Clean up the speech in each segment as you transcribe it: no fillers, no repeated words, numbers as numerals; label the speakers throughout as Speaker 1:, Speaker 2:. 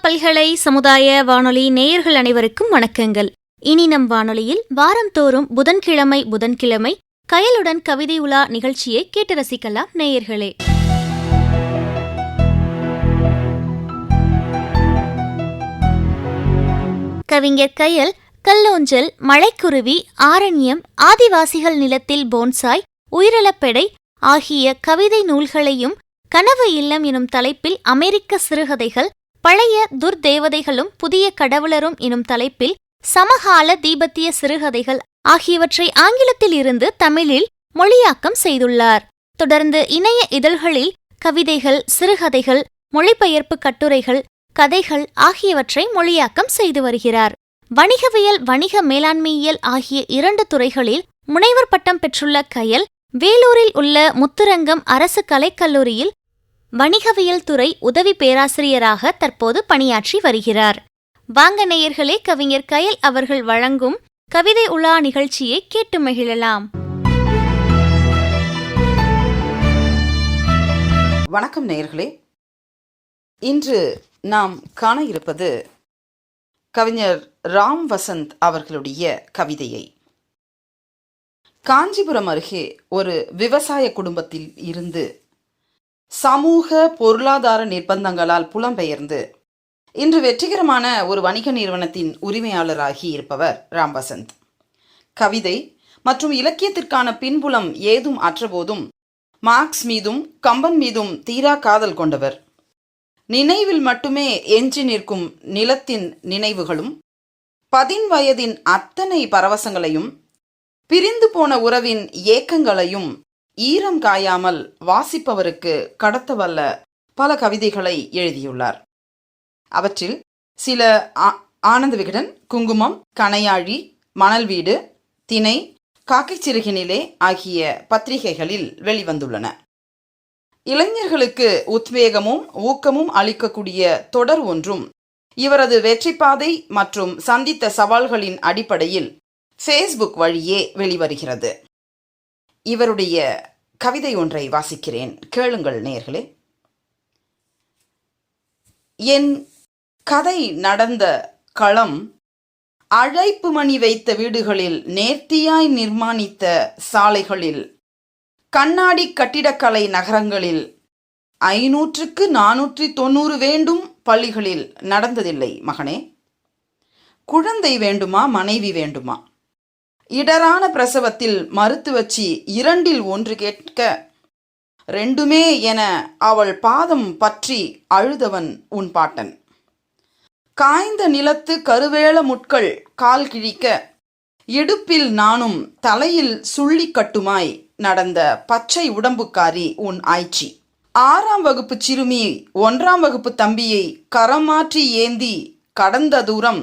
Speaker 1: பல்கலை சமுதாய வானொலி நேயர்கள் அனைவருக்கும் வணக்கங்கள். இனி நம் வானொலியில் வாரந்தோறும் புதன்கிழமை கயலுடன் கவிதை உலா நிகழ்ச்சியை கேட்டு ரசிக்கலாம் நேயர்களே. கவிஞர் கயல் கல்லோஞ்சல், மழைக்குருவி, ஆரண்யம், ஆதிவாசிகள் நிலத்தில் போன்சாய், உயிரிழப்பெடை ஆகிய கவிதை நூல்களையும், கனவு இல்லம் எனும் தலைப்பில் அமெரிக்க சிறுகதைகள், பழைய துர்தேவதைகளும் புதிய கடவுளரும் எனும் தலைப்பில் சமகால தீபத்திய சிறுகதைகள் ஆகியவற்றை ஆங்கிலத்தில் இருந்து தமிழில் மொழியாக்கம் செய்துள்ளார். தொடர்ந்து இணைய இதழ்களில் கவிதைகள், சிறுகதைகள், மொழிபெயர்ப்பு கட்டுரைகள், கதைகள் ஆகியவற்றை மொழியாக்கம் செய்து வருகிறார். வணிகவியல், வணிக மேலாண்மையியல் ஆகிய 2 துறைகளில் முனைவர் பட்டம் பெற்றுள்ள கயல் வேலூரில் உள்ள முத்துரங்கம் அரசு கலைக்கல்லூரியில் வணிகவியல் துறை உதவி பேராசிரியராக தற்போது பணியாற்றி வருகிறார். வாங்க நேயர்களே, கவிஞர் கயல் அவர்கள் வழங்கும் கவிதை உலா நிகழ்ச்சியை கேட்டு மகிழலாம்.
Speaker 2: வணக்கம் நேயர்களே. இன்று நாம் காண இருப்பது கவிஞர் ராம் வசந்த் அவர்களுடைய கவிதையை. காஞ்சிபுரம் அருகே ஒரு விவசாய குடும்பத்தில் இருந்து சமூக பொருளாதார நிர்பந்தங்களால் புலம்பெயர்ந்து இன்று வெற்றிகரமான ஒரு வணிக நிறுவனத்தின் உரிமையாளராகி இருப்பவர் ராம் வசந்த். கவிதை மற்றும் இலக்கியத்திற்கான பின்புலம் ஏதும் அற்றபோதும் மார்க்ஸ் மீதும் கம்பன் மீதும் தீரா காதல் கொண்டவர். நினைவில் மட்டுமே எஞ்சி நிற்கும் நிலத்தின் நினைவுகளும், 10 வயதின் அத்தனை பரவசங்களையும், பிரிந்து போன உறவின் ஏக்கங்களையும் ஈரம் காயாமல் வாசிப்பவருக்கு கடத்தவல்ல பல கவிதைகளை எழுதியுள்ளார். அவற்றில் சில ஆனந்த விகடன், குங்குமம், கணையாழி, மணல் வீடு, திணை, காக்கை சிறகினிலே ஆகிய பத்திரிகைகளில் வெளிவந்துள்ளன. இளைஞர்களுக்கு உத்வேகமும் ஊக்கமும் அளிக்கக்கூடிய தொடர் ஒன்றும் இவரது வெற்றிப்பாதை மற்றும் சந்தித்த சவால்களின் அடிப்படையில் ஃபேஸ்புக் வழியே வெளிவருகிறது. இவருடைய கவிதை ஒன்றை வாசிக்கிறேன், கேளுங்கள் நேயர்களே. என் கதை நடந்த களம் அழைப்பு மணி வைத்த வீடுகளில், நேர்த்தியாய் நிர்மாணித்த சாலைகளில், கண்ணாடி கட்டிடக்கலை நகரங்களில், 500க்கு 490 வேண்டும் பள்ளிகளில் நடந்ததில்லை மகனே. குழந்தை வேண்டுமா, மனைவி வேண்டுமா? இடரான பிரசவத்தில் மருத்துவச்சி 2இல் 1 கேட்க, 2மே என அவள் பாதம் பற்றி அழுதவன் உன் பாட்டன். காய்ந்த நிலத்து கருவேல முட்கள் கால் கிழிக்க, இடுப்பில் நானும் தலையில் சுள்ளி கட்டுமாய் நடந்த பச்சை உடம்புக்காரி உன் ஆய்ச்சி. 6ஆம் வகுப்பு சிறுமி 1ஆம் வகுப்பு தம்பியை கரமாற்றி ஏந்தி கடந்த தூரம்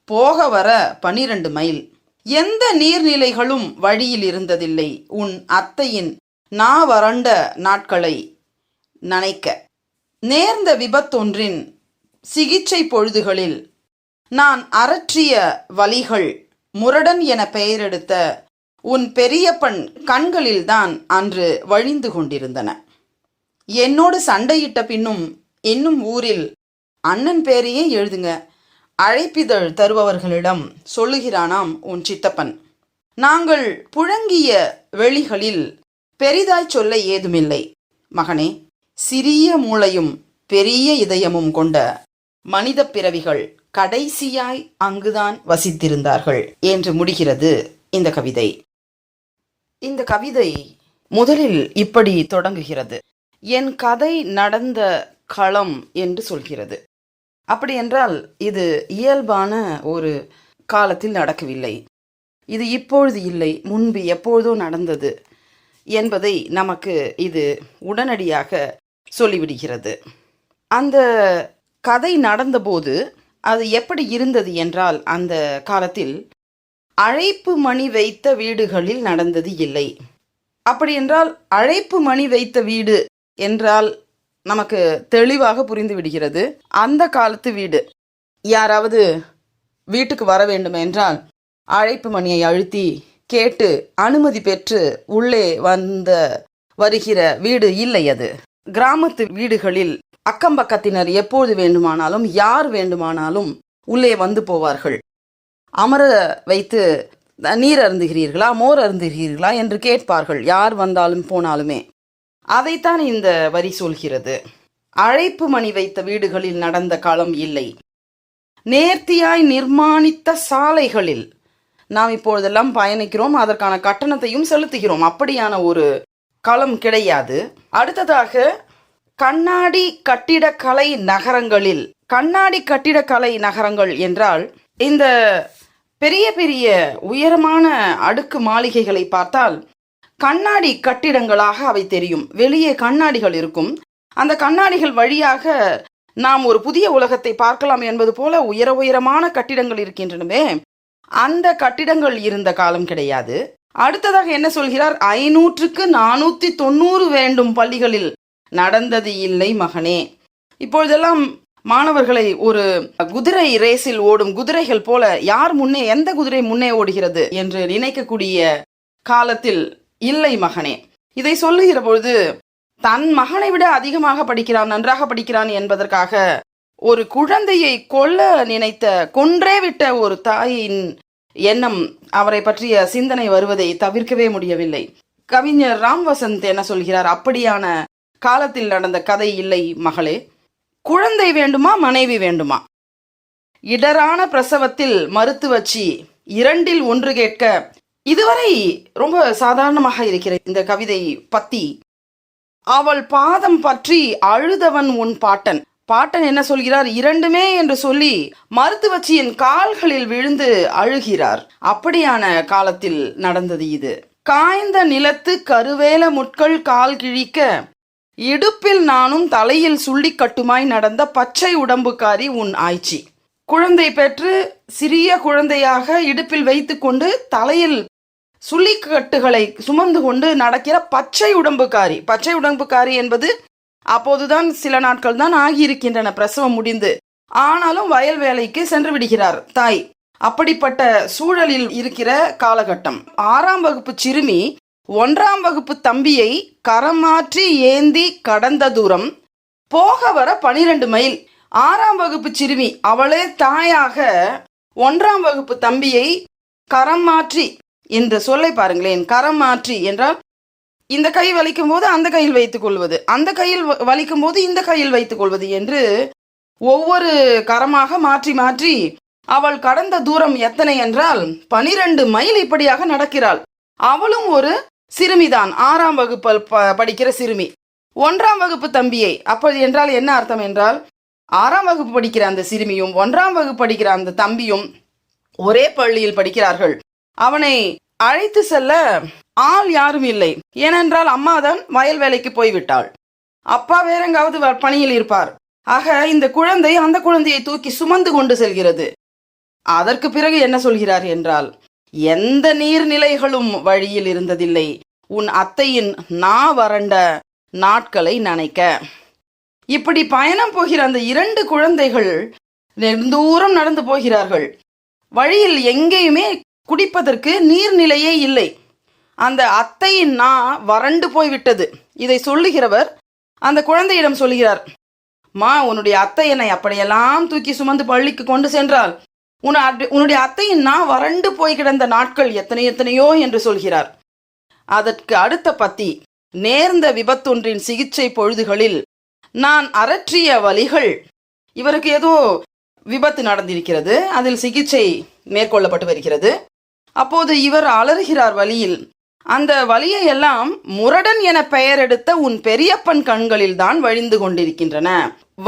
Speaker 2: போக வர 12 மைல். எந்த நீர்நிலைகளும் வழியில் இருந்ததில்லை உன் அத்தையின் வறண்ட நாட்களை நனைக்க. நேர்ந்த விபத்தொன்றின் சிகிச்சை பொழுதுகளில் நான் அரற்றிய வலிகள் முரடன் என பெயரெடுத்த உன் பெரியப்பன் கண்களில்தான் அன்று வழிந்து கொண்டிருந்தன. என்னோடு சண்டையிட்ட பின்னும் இன்னும் ஊரில் அண்ணன் பேரையே எழுதுங்க, அழைப்பிதழ் தருபவர்களிடம் சொல்லுகிறானாம் உன் சித்தப்பன். நாங்கள் புழங்கிய வெளிகளில் பெரிதாய் சொல்ல ஏதுமில்லை மகனே. சிறிய மூளையும் பெரிய இதயமும் கொண்ட மனித பிறவிகள் கடைசியாய் அங்குதான் வசித்திருந்தார்கள் என்று முடிகிறது இந்த கவிதை. இந்த கவிதை முதலில் இப்படி தொடங்குகிறது. என் கதை நடந்த களம் என்று சொல்கிறது. அப்படி என்றால் இது இயல்பான ஒரு காலத்தில் நடக்கவில்லை, இது இப்பொழுது இல்லை, முன்பு எப்பொழுதோ நடந்தது என்பதை நமக்கு இது உடனடியாக சொல்லிவிடுகிறது. அந்த கதை நடந்தபோது அது எப்படி இருந்தது என்றால், அந்த காலத்தில் அழைப்பு மணி வைத்த வீடுகளில் நடந்தது இல்லை. அப்படி என்றால் அழைப்பு மணி வைத்த வீடு என்றால் நமக்கு தெளிவாக புரிந்து விடுகிறது. அந்த காலத்து வீடு, யாராவது வீட்டுக்கு வர வேண்டும் என்றால் அழைப்பு மணியை அழுத்தி கேட்டு அனுமதி பெற்று உள்ளே வருகிற வீடு இல்லை. அது கிராமத்து வீடுகளில் அக்கம் பக்கத்தினர் எப்போது வேண்டுமானாலும் யார் வேண்டுமானாலும் உள்ளே வந்து போவார்கள். அமர வைத்து நீர் அருந்துகிறீர்களா, மோர் அருந்துகிறீர்களா என்று கேட்பார்கள், யார் வந்தாலும் போனாலுமே. அதைத்தான் இந்த வரி சொல்கிறது. அழைப்பு மணி வைத்த வீடுகளில் நடந்த களம் இல்லை, நேர்த்தியாய் நிர்மாணித்த சாலைகளில் நாம் இப்பொழுதெல்லாம் பயணிக்கிறோம், அதற்கான கட்டணத்தையும் செலுத்துகிறோம். அப்படியான ஒரு களம் கிடையாது. அடுத்ததாக கண்ணாடி கட்டிடக்கலை நகரங்களில். கண்ணாடி கட்டிடக்கலை நகரங்கள் என்றால் இந்த பெரிய பெரிய உயரமான அடுக்கு மாளிகைகளை பார்த்தால் கண்ணாடி கட்டிடங்களாக அவை தெரியும். வெளியே கண்ணாடிகள் இருக்கும். அந்த கண்ணாடிகள் வழியாக நாம் ஒரு புதிய உலகத்தை பார்க்கலாம் என்பது போல உயரமான கட்டிடங்கள் இருக்கின்றனவே, அந்த கட்டிடங்கள் இருந்த காலம் கிடையாது. அடுத்ததாக என்ன சொல்கிறார்? 500க்கு 490 வேண்டும் பள்ளிகளில் நடந்தது இல்லை மகனே. இப்பொழுதெல்லாம் மாணவர்களை ஒரு குதிரை ரேஸில் ஓடும் குதிரைகள் போல யார் முன்னே, எந்த குதிரை முன்னே ஓடுகிறது என்று நினைக்கக்கூடிய காலத்தில் இல்லை மகனே. இதை சொல்லுகிற பொழுது தன் மகனை விட அதிகமாக படிக்கிறான், நன்றாக படிக்கிறான் என்பதற்காக ஒரு குழந்தையை கொல்ல நினைத்த, கொன்றே விட்ட ஒரு தாயின் எண்ணம், அவரை பற்றிய சிந்தனை வருவதை தவிர்க்கவே முடியவில்லை. கவிஞர் ராம் வசந்த் என்ன சொல்கிறார்? அப்படியான காலத்தில் நடந்த கதை இல்லை மகளே. குழந்தை வேண்டுமா, மனைவி வேண்டுமா? இடரான பிரசவத்தில் மருத்துவச்சி, 2ல் 1 கேட்க. இதுவரை ரொம்ப சாதாரணமாக இருக்கிற இந்த கவிதை பத்தி, அவள் பாதம் பற்றி அழுதவன் உன் பாட்டன். பாட்டன் என்ன சொல்கிறார்? 2மே என்று சொல்லி மருத்துவச்சியின் கால்களில் விழுந்து அழுகிறார். அப்படியான காலத்தில் நடந்தது இது. காய்ந்த நிலத்து கருவேல முட்கள் கால் கிழிக்க, இடுப்பில் நானும் தலையில் சுள்ளி கட்டுமாய் நடந்த பச்சை உடம்புக்காரி உன் ஆய்ச்சி. குழந்தை பெற்று சிறிய குழந்தையாக இடுப்பில் வைத்து கொண்டு தலையில் சுள்ளிக்கட்டுகளை சுமந்து கொண்டு நடக்கிற பச்சை உடம்புக்காரி. பச்சை உடம்புக்காரி என்பது அப்போதுதான் சில நாட்கள் தான் ஆகியிருக்கின்றன பிரசவம் முடிந்து. ஆனாலும் வயல் வேலைக்கு சென்று விடுகிறார் தாய். அப்படிப்பட்ட சூழலில் இருக்கிற காலகட்டம். 6ஆம் வகுப்பு சிறுமி 1ஆம் வகுப்பு தம்பியை கரம் மாற்றி ஏந்தி கடந்த தூரம் போக வர 12 மைல். 6ஆம் வகுப்பு சிறுமி அவளே தாயாக 1ஆம் வகுப்பு தம்பியை கரம் மாற்றி என்ற சொல்லை பாருங்களேன். கரம் மாற்றி என்றால் இந்த கை வலிக்கும் போது அந்த கையில் வைத்துக் கொள்வது, அந்த கையில் வலிக்கும் போது இந்த கையில் வைத்துக் கொள்வது என்று ஒவ்வொரு கரமாக மாற்றி மாற்றி அவள் கடந்த தூரம் எத்தனை என்றால் 12 மைல் இப்படியாக நடக்கிறாள். அவளும் ஒரு சிறுமிதான், 6ஆம் வகுப்பு படிக்கிற சிறுமி. 1ஆம் வகுப்பு தம்பியை, அப்படி என்றால் என்ன அர்த்தம் என்றால் 6ஆம் வகுப்பு படிக்கிற அந்த சிறுமியும் 1ஆம் வகுப்பு படிக்கிற அந்த தம்பியும் ஒரே பள்ளியில் படிக்கிறார்கள். அவனை அழைத்து செல்ல ஆள் யாரும் இல்லை. ஏனென்றால் அம்மாதான் வயல் வேலைக்கு போய்விட்டாள், அப்பா வேற எங்காவது பணியில் இருப்பார். ஆக இந்த குழந்தை அந்த குழந்தையை தூக்கி சுமந்து கொண்டு செல்கிறது. அதற்கு பிறகு என்ன சொல்கிறார் என்றால், எந்த நீர்நிலைகளும் வழியில் இருந்ததில்லை, உன் அத்தையின் நா வறண்ட நாட்களை நனைக்க. இப்படி பயணம் போகிற அந்த 2 குழந்தைகள் நெடுந்தூரம் நடந்து போகிறார்கள். வழியில் எங்கேயுமே குடிப்பதற்கு நீர்நிலையே இல்லை. அந்த அத்தையின் நா வறண்டு போய்விட்டது. இதை சொல்லுகிறவர் அந்த குழந்தையிடம் சொல்கிறார், மா, உன்னுடைய அத்தை என்னை அப்படியெல்லாம் தூக்கி சுமந்து பள்ளிக்கு கொண்டு சென்றால் உன்னுடைய அத்தையின் நா வறண்டு போய் கிடந்த நாட்கள் எத்தனையோ என்று சொல்கிறார். அதற்கு அடுத்த பத்தி, நேர்ந்த விபத்தொன்றின் சிகிச்சை பொழுதுகளில் நான் அரற்றிய வலிகள். இவருக்கு ஏதோ விபத்து நடந்திருக்கிறது, அதில் சிகிச்சை மேற்கொள்ளப்பட்டு வருகிறது. அப்போது இவர் அலறுகிறார் வலியில். அந்த வலியை எல்லாம் முரடன் என பெயர் எடுத்த உன் பெரியப்பன் கண்களில் தான் வழிந்து கொண்டிருக்கின்றன.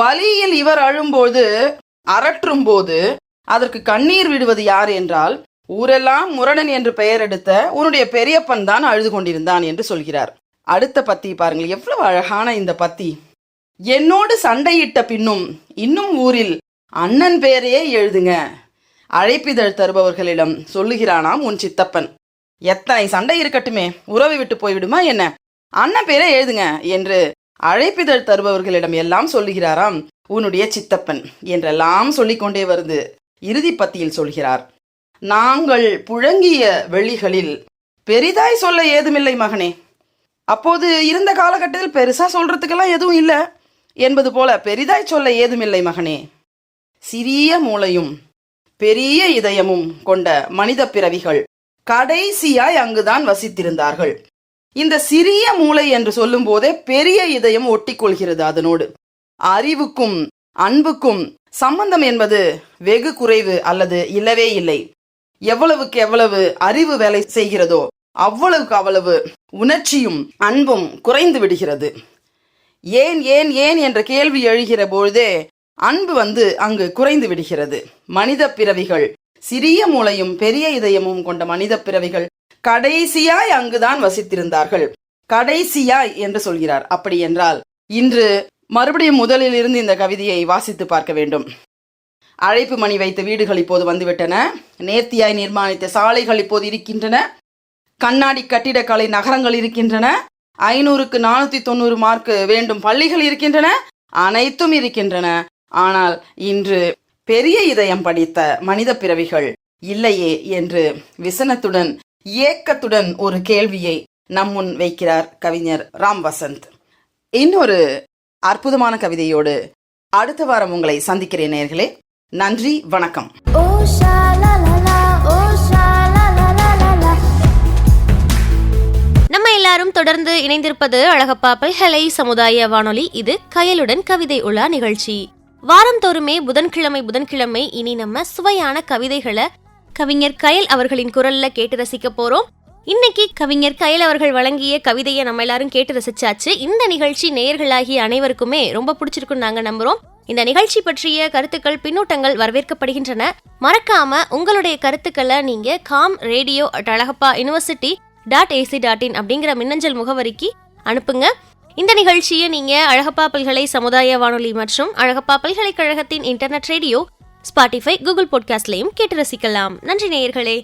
Speaker 2: வலியில் இவர் அழும்போது, அரற்றும் போது அதற்கு கண்ணீர் விடுவது யார் என்றால், ஊரெல்லாம் முரடன் என்று பெயர் எடுத்த உன்னுடைய பெரியப்பன் தான் அழுது கொண்டிருந்தான் என்று சொல்கிறார். அடுத்த பத்தி பாருங்கள், எவ்வளவு அழகான இந்த பத்தி. என்னோடு சண்டையிட்ட பின்னும் இன்னும் ஊரில் அண்ணன் பெயரையே எழுதுங்க. அழைப்பிதழ் தருபவர்களிடம் சொல்லுகிறானாம் உன் சித்தப்பன். எத்தனை சண்டை இருக்கட்டுமே, உறவை விட்டு போய்விடுமா என்ன, அண்ணன் பேரை எழுதுங்க என்று அழைப்பிதழ் தருபவர்களிடம் எல்லாம் சொல்லுகிறாராம் உன்னுடைய சித்தப்பன் என்றெல்லாம் சொல்லிக்கொண்டே வருது. இறுதி பத்தியில் சொல்கிறார், நாங்கள் புழங்கிய வெளிகளில் பெரிதாய் சொல்ல ஏதுமில்லை மகனே. அப்போது இருந்த காலகட்டத்தில் பெருசா சொல்றதுக்கெல்லாம் எதுவும் இல்லை. என்பது போல பெரிதாய் சொல்ல ஏதுமில்லை மகனே. சிறிய மூளையும் பெரிய இதயமும் கொண்ட மனித பிறவிகள் கடைசியாய் அங்குதான் வசித்திருந்தார்கள். இந்த சிறிய மூளை என்று சொல்லும் போதே பெரிய இதயம் ஒட்டி கொள்கிறது. அதனோடு அறிவுக்கும் அன்புக்கும் சம்பந்தம் என்பது வெகு குறைவு அல்லது இல்லவே இல்லை. எவ்வளவுக்கு எவ்வளவு அறிவு வேலை செய்கிறதோ அவ்வளவுக்கு அவ்வளவு உணர்ச்சியும் அன்பும் குறைந்து விடுகிறது. ஏன் ஏன் ஏன் என்ற கேள்வி எழுகிற பொழுதே அன்பு அங்கு குறைந்து விடுகிறது. மனித பிறவிகள், சிறிய மூளையும் பெரிய இதயமும் கொண்ட மனித பிறவிகள் கடைசியாய் அங்குதான் வசித்திருந்தார்கள். கடைசியாய் என்று சொல்கிறார். அப்படி என்றால் இன்று மறுபடியும் முதலில் இருந்து இந்த கவிதையை வாசித்து பார்க்க வேண்டும். அழைப்பு மணி வைத்த வீடுகள் இப்போது வந்துவிட்டன. நேர்த்தியாய் நிர்மாணித்த சாலைகள் இப்போது இருக்கின்றன. கண்ணாடி கட்டிடக்கலை நகரங்கள் இருக்கின்றன. 500க்கு 490 மார்க் வேண்டும் பள்ளிகள் இருக்கின்றன. அனைத்தும் இருக்கின்றன. ஆனால் இன்று பெரிய இதயம் படித்த மனித பிறவிகள் இல்லையே என்று விசனத்துடன் ஏக்கத்துடன் ஒரு கேள்வியை நம் முன் வைக்கிறார் கவிஞர் ராம் வசந்த். இன்னொரு அற்புதமான கவிதையோடு அடுத்த வாரம் உங்களை சந்திக்கிறேன் நேயர்களே. நன்றி, வணக்கம்.
Speaker 1: நம்ம எல்லாரும் தொடர்ந்து இணைந்திருப்பது அழகப்பா பல்கலை சமுதாய வானொலி. இது கயலுடன் கவிதை உலா நிகழ்ச்சி. வாரந்தோறுமே புதன்கிழமை இனி நம்ம சுவையான கவிதைகளை கவிஞர் கயல் அவர்களின் குரல்ல கேட்டு ரசிக்க போறோம். இன்னைக்கு கவிஞர் கயல் அவர்கள் வழங்கிய கவிதையை நம்ம எல்லாரும் கேட்டு ரசிச்சாச்சு. இந்த நிகழ்ச்சி நேயர்களாகிய அனைவருக்குமே ரொம்ப பிடிச்சிருக்குன்னு நாங்க நம்புறோம். இந்த நிகழ்ச்சி பற்றிய கருத்துக்கள், பின்னூட்டங்கள் வரவேற்கப்படுகின்றன. மறக்காம உங்களுடைய கருத்துக்களை நீங்க com.radio@alagappa.university.ac.in அப்படிங்கிற மின்னஞ்சல் முகவரிக்கு அனுப்புங்க. இந்த நிகழ்ச்சியை நீங்க அழகப்பா பல்கலை சமுதாய வானொலி மற்றும் அழகப்பா பல்கலைக்கழகத்தின் இன்டர்நெட் ரேடியோ, ஸ்பாட்டிஃபை, கூகுள் பாட்காஸ்ட்லையும் கேட்டு ரசிக்கலாம். நன்றி நேயர்களே.